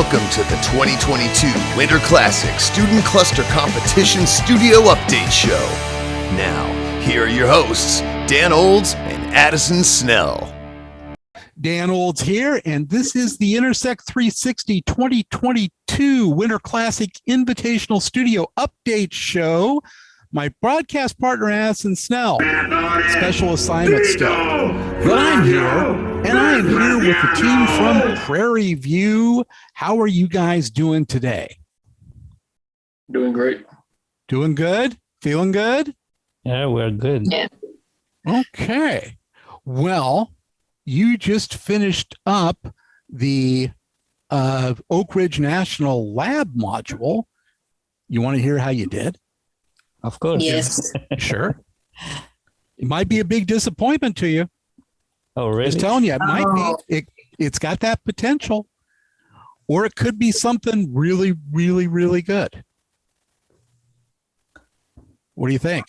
Welcome to the 2022 Winter Classic Student Cluster Competition Studio Update Show. Now, here are your hosts, Dan Olds and Addison Snell. Dan Olds here, and this is the Intersect 360 2022 Winter Classic Invitational Studio Update Show. My broadcast partner, Addison Snell, special assignment still. But I'm here, and I am here with the team from Prairie View. How are you guys doing today? Doing great. Doing good? Feeling good? Yeah, we're good. Yeah. Okay. Well, you just finished up the Oak Ridge National Lab module. You want to hear how you did? Of course. Yes. Sure. It might be a big disappointment to you. Oh, really? Just telling you, it might be. It's got that potential. Or it could be something really, really, really good. What do you think?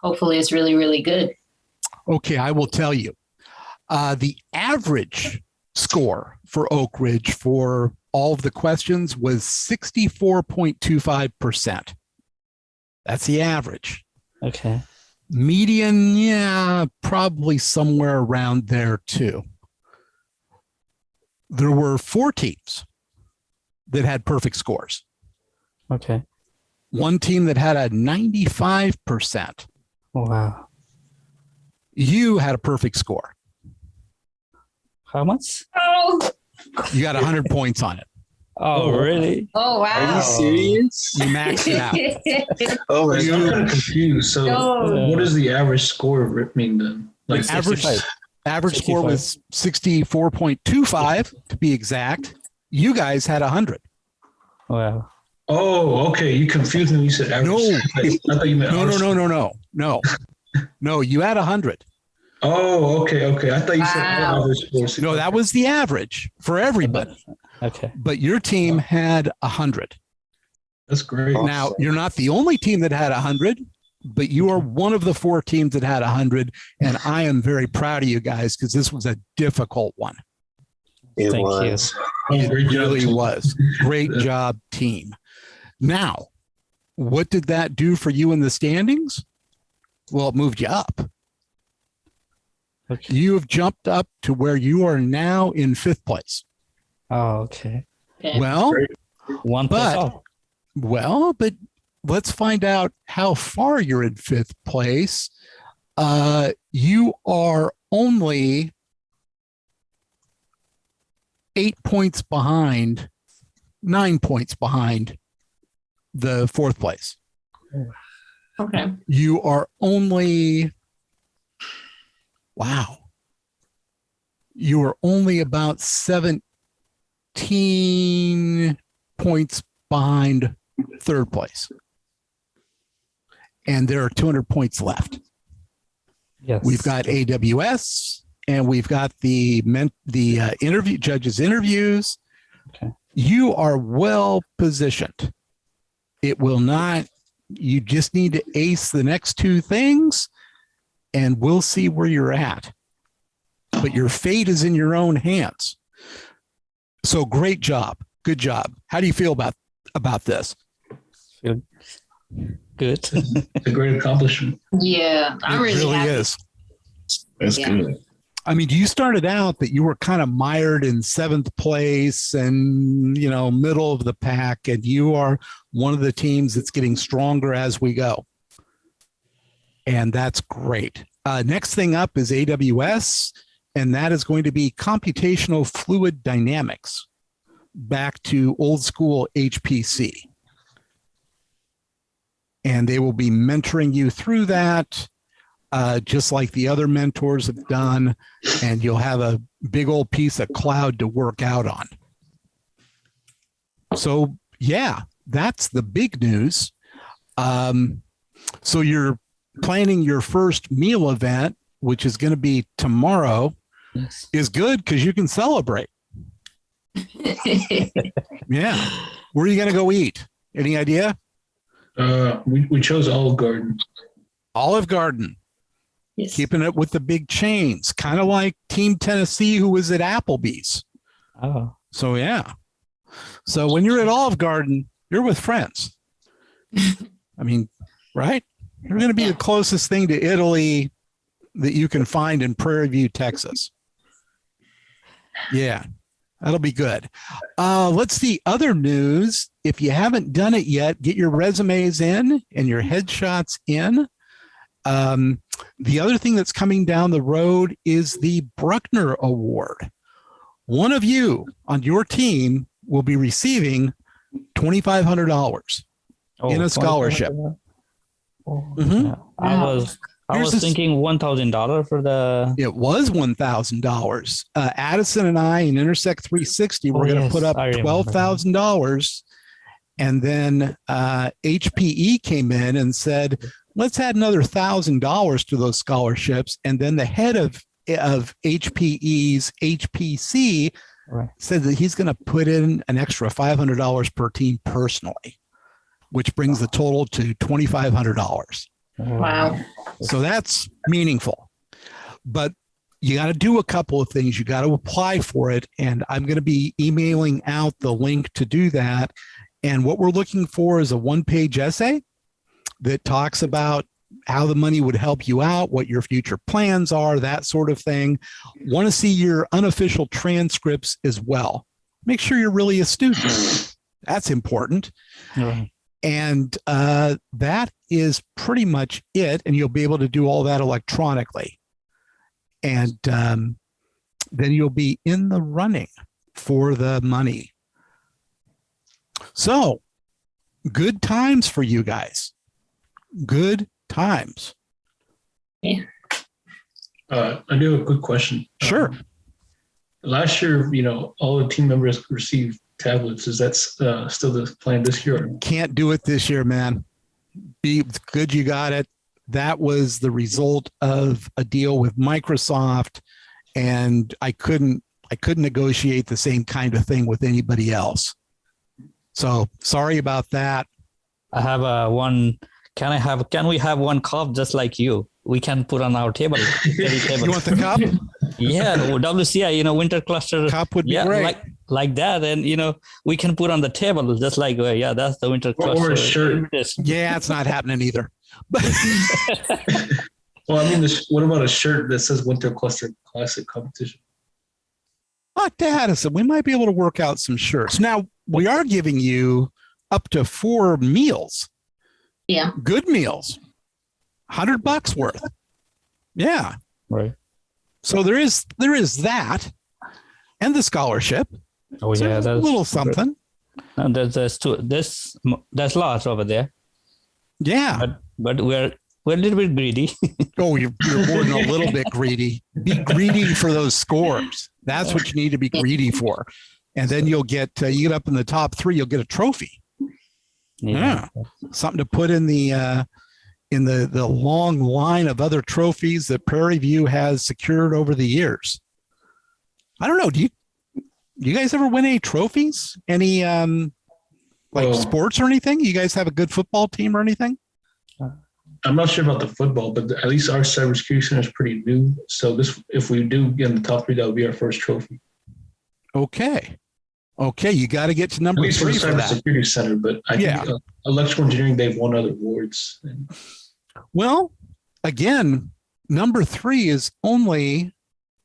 Hopefully it's really, really good. Okay, I will tell you. The average score for Oak Ridge for all of the questions was 64.25%. That's the average. Okay. Median, yeah, probably somewhere around there too. There were 4 teams that had perfect scores. Okay. One team that had a 95%. Wow. You had a perfect score. How much? Oh, You got 100 points on it. Oh, really? wow. Are you serious? You maxed it out. Oh, I'm kind of confused. So, No. what does the average score mean then? Like, The average 65. average score was 64.25 to be exact. You guys had 100. Wow. oh, okay. You confused me when you said average. No. I thought you meant No, you had 100. Oh, okay. I thought you said Wow. average score. No, that was the average for everybody. Okay. But your team had 100. That's great. Now, you're not the only team that had 100, but you are one of the 4 teams that had 100. And I am very proud of you guys because this was a difficult one. Thank you. Oh, It great job, really team. was. Great job, team. Now, what did that do for you in the standings? Well, it moved you up. Okay. You have jumped up to where you are now in 5th place. Oh, okay. Okay. Well, One place But- off. but let's find out how far you're in 5th place. You are only 9 points behind the 4th place. Okay. You are only, wow. You are only about 17 points behind 3rd place. And there are 200 points left. Yes. We've got AWS and we've got the interview judges interviews. Okay. You are well positioned. It will not, you just need to ace the next 2 things and we'll see where you're at. But your fate is in your own hands. So great job. Good job. How do you feel about this? Feel good. It's a great accomplishment. Yeah. I'm It really happy. is. That's Yeah. good. I mean, you started out that you were kind of mired in 7th place and, middle of the pack, and you are one of the teams that's getting stronger as we go. And that's great. Next thing up is AWS, and that is going to be computational fluid dynamics, back to old school HPC. And they will be mentoring you through that. Just like the other mentors have done, and you'll have a big old piece of cloud to work out on. So, yeah, that's the big news. So you're planning your first meal event, which is going to be tomorrow, Yes. is good because you can celebrate. Yeah. Where are you going to go eat? Any idea? We chose Olive Garden. Olive Garden. Yes. Keeping it with the big chains, kind of like Team Tennessee, who was at Applebee's. Oh, So yeah. So when you're at Olive Garden, you're with friends. I mean, right? You're going to be the closest thing to Italy that you can find in Prairie View, Texas. Yeah, that'll be good. Let's see other news. If you haven't done it yet, get your resumes in and your headshots in. The other thing that's coming down the road is the Bruckner Award. One of you on your team will be receiving $2,500 in a scholarship. Mhm. Yeah. I Here's was thinking $1,000 for the. It was $1,000. Addison and I in Intersect 360 were going to put up I remember. $12,000. And then HPE came in and said, let's add another $1,000 to those scholarships. And then the head of HPE's HPC Right. said that he's going to put in an extra $500 per team personally, which brings the total to $2,500. Wow. So that's meaningful. But you got to do a couple of things. You got to apply for it. And I'm going to be emailing out the link to do that. And what we're looking for is a one-page essay that talks about how the money would help you out, what your future plans are, that sort of thing. Want to see your unofficial transcripts as well. Make sure you're really a student. That's important. Right. And that is pretty much it. And you'll be able to do all that electronically. And then you'll be in the running for the money. So good times for you guys. Good times. I do have a quick question. Sure. Last year, all the team members received tablets. Is that still the plan this year? Can't do it this year, man. Be good you got it. That was the result of a deal with Microsoft, and I couldn't negotiate the same kind of thing with anybody else. So sorry about that. I have one. Can we have one cup just like you? We can put on our table. You want the cup? Yeah, WCI, winter cluster. Cup would be great. Like that. And, we can put on the table just like, that's the winter cluster. Or a shirt. Yeah, it's not happening either. Well, what about a shirt that says Winter Cluster Classic Competition? Talk to Addison. We might be able to work out some shirts. Now, we are giving you up to 4 meals. Yeah. Good meals. $100 worth. Yeah. Right. So there is that, and the scholarship. Oh, So yeah. there's a That's little something. And there's lots over there. Yeah. But we're a little bit greedy. Oh, you're more than a little bit greedy. Be greedy for those scores. That's what you need to be greedy for. And then you'll get, you get up in the top 3, you'll get a trophy. Yeah. Something to put in the long line of other trophies that Prairie View has secured over the years. I don't know. Do you guys ever win any trophies? Any sports or anything? You guys have a good football team or anything? I'm not sure about the football, but at least our cybersecurity center is pretty new. So if we do get in the top 3, that would be our first trophy. Okay. You got to get to number 3 for that. Cybersecurity center, but I think electrical engineering, they've won other awards. Well, again, number 3 is only,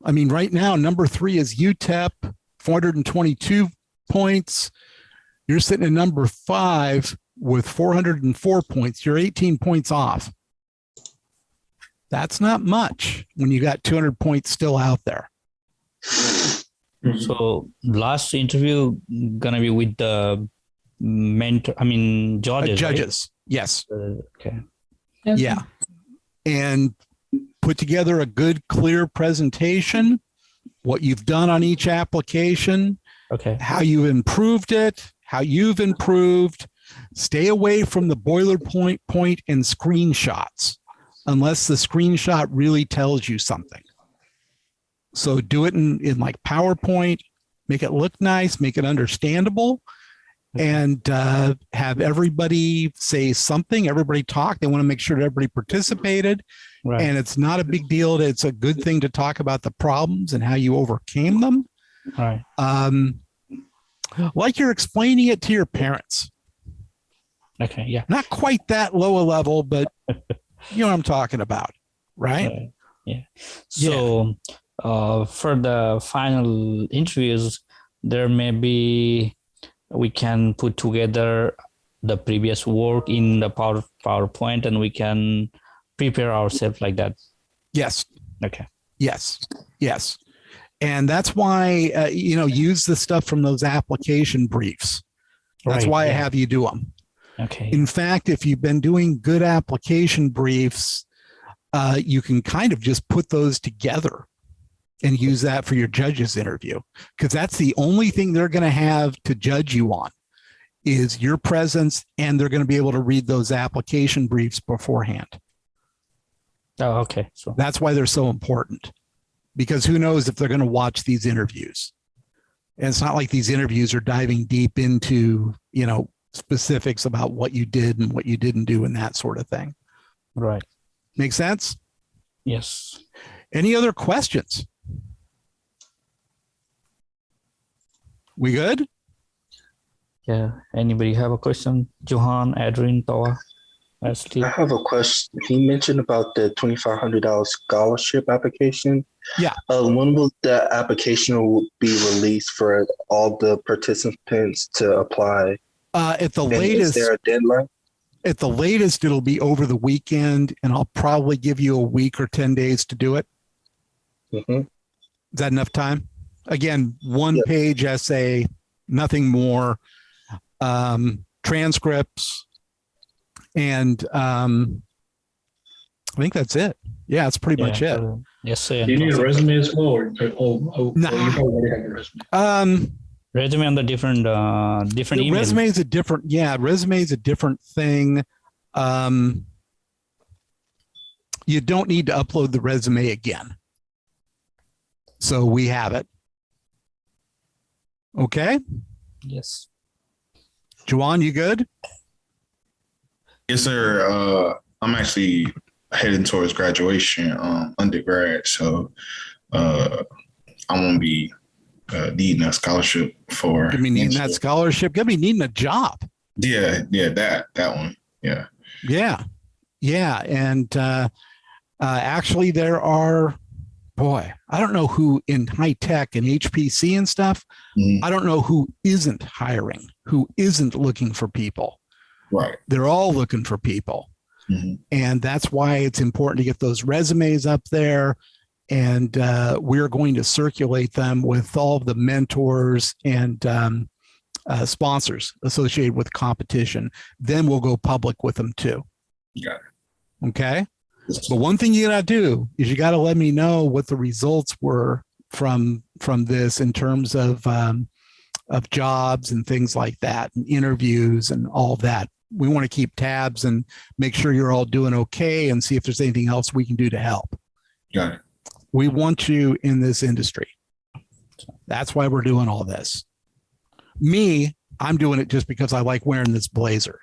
right now, number 3 is UTEP, 422 points. You're sitting at number 5 with 404 points. You're 18 points off. That's not much when you got 200 points still out there. So last interview gonna be with the judges. Judges, right? Yes. Okay. Yeah. And put together a good, clear presentation, what you've done on each application, Okay. how you improved it, how you've improved. Stay away from the boilerplate point and screenshots unless the screenshot really tells you something. So do it in like PowerPoint, make it look nice, make it understandable, and have everybody say something, everybody talk. They want to make sure that everybody participated. Right. And it's not a big deal. It's a good thing to talk about the problems and how you overcame them. All right. Like you're explaining it to your parents. Okay. Yeah. Not quite that low a level, but you know what I'm talking about, right? Yeah. So, for the final interviews, there may be we can put together the previous work in the PowerPoint, and we can prepare ourselves like that. Yes. Okay. Yes. Yes. And that's why, use the stuff from those application briefs. That's why I have you do them. Okay. In fact, if you've been doing good application briefs, you can kind of just put those together and use that for your judge's interview, because that's the only thing they're going to have to judge you on is your presence, and they're going to be able to read those application briefs beforehand. Oh, okay. So that's why they're so important, because who knows if they're going to watch these interviews. And it's not like these interviews are diving deep into, specifics about what you did and what you didn't do and that sort of thing. Right. Make sense? Yes. Any other questions? We good? Yeah. Anybody have a question? Johan, Adrian, Toa, Ashley? I have a question. He mentioned about the $2,500 scholarship application. Yeah. When will the application be released for all the participants to apply? At the And latest, is there a deadline? At the latest, it'll be over the weekend, and I'll probably give you a week or 10 days to do it. Mm-hmm. Is that enough time? Again, one-page essay, nothing more. Transcripts, and I think that's it. Yeah, that's pretty much it. Yes, sir. Do you need a resume as well, or you probably already have a resume? Resume on the different email. Resume is a different. Yeah, resume is a different thing. You don't need to upload the resume again. So we have it. Okay. Yes. Juwan, you good? Yes, sir. I'm actually heading towards graduation, undergrad. So I won't be needing a scholarship for. Gonna be needing that scholarship. Gonna be needing a job. Yeah, that one. Yeah. Yeah. And actually, there are. Boy, I don't know who in high tech and HPC and stuff. I don't know who isn't hiring, who isn't looking for people. Right. They're all looking for people. And that's why it's important to get those resumes up there. And we're going to circulate them with all of the mentors and sponsors associated with competition. Then we'll go public with them too. Yeah. Okay. But one thing you got to do is you got to let me know what the results were from this in terms of jobs and things like that, and interviews and all that. We want to keep tabs and make sure you're all doing okay, and see if there's anything else we can do to help. Got it. We want you in this industry. That's why we're doing all this. Me, I'm doing it just because I like wearing this blazer.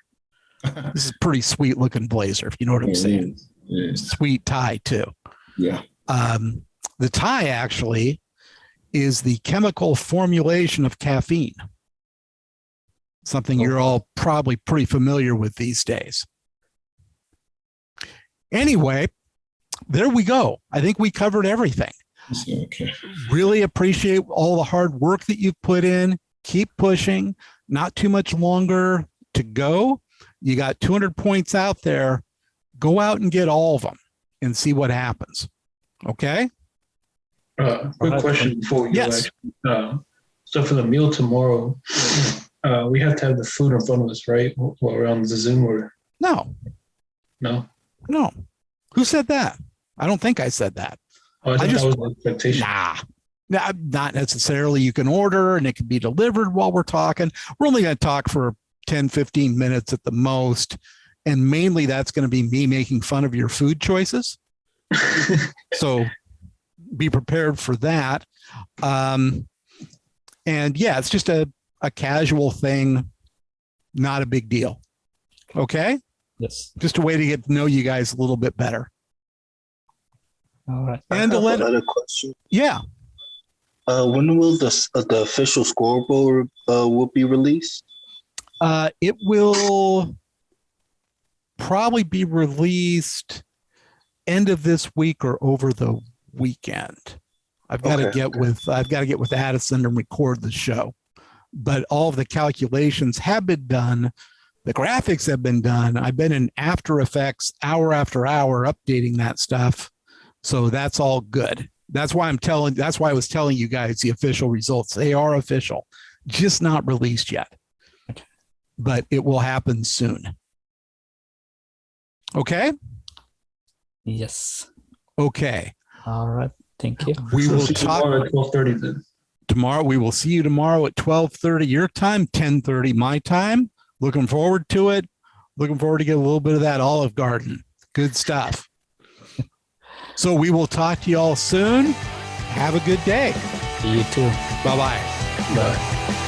This is a pretty sweet looking blazer, if you know what I'm saying. Sweet tie too. Yeah. The tie actually is the chemical formulation of caffeine. Something you're all probably pretty familiar with these days. Anyway, there we go. I think we covered everything. Okay. Really appreciate all the hard work that you've put in. Keep pushing. Not too much longer to go. You got 200 points out there. Go out and get all of them and see what happens. Okay? Quick question before we go. Yes. So for the meal tomorrow, we have to have the food in front of us, right? While we're on the Zoom, or No. no? No. Who said that? I don't think I said that. Oh, I thought that was the expectation. Nah, not necessarily. You can order and it can be delivered while we're talking. We're only going to talk for 10, 15 minutes at the most. And mainly that's going to be me making fun of your food choices. So be prepared for that. And yeah, it's just a casual thing, not a big deal. Okay? Yes. Just a way to get to know you guys a little bit better. All right. And to let another question. Yeah. When will the official scoreboard will be released? It will probably be released end of this week or over the weekend. I've got to get with Addison and record the show. But all of the calculations have been done. The graphics have been done. I've been in After Effects hour after hour updating that stuff. So that's all good. That's why I was telling you guys the official results. They are official, just not released yet. But it will happen soon. Okay? Yes. Okay. All right. Thank you. We will see talk tomorrow at 12:30 then. tomorrow. We will see you tomorrow at 12:30 your time, 10:30 my time. Looking forward to it. Looking forward to get a little bit of that Olive Garden. Good stuff. So we will talk to you all soon. Have a good day. You too. Bye-bye. Bye.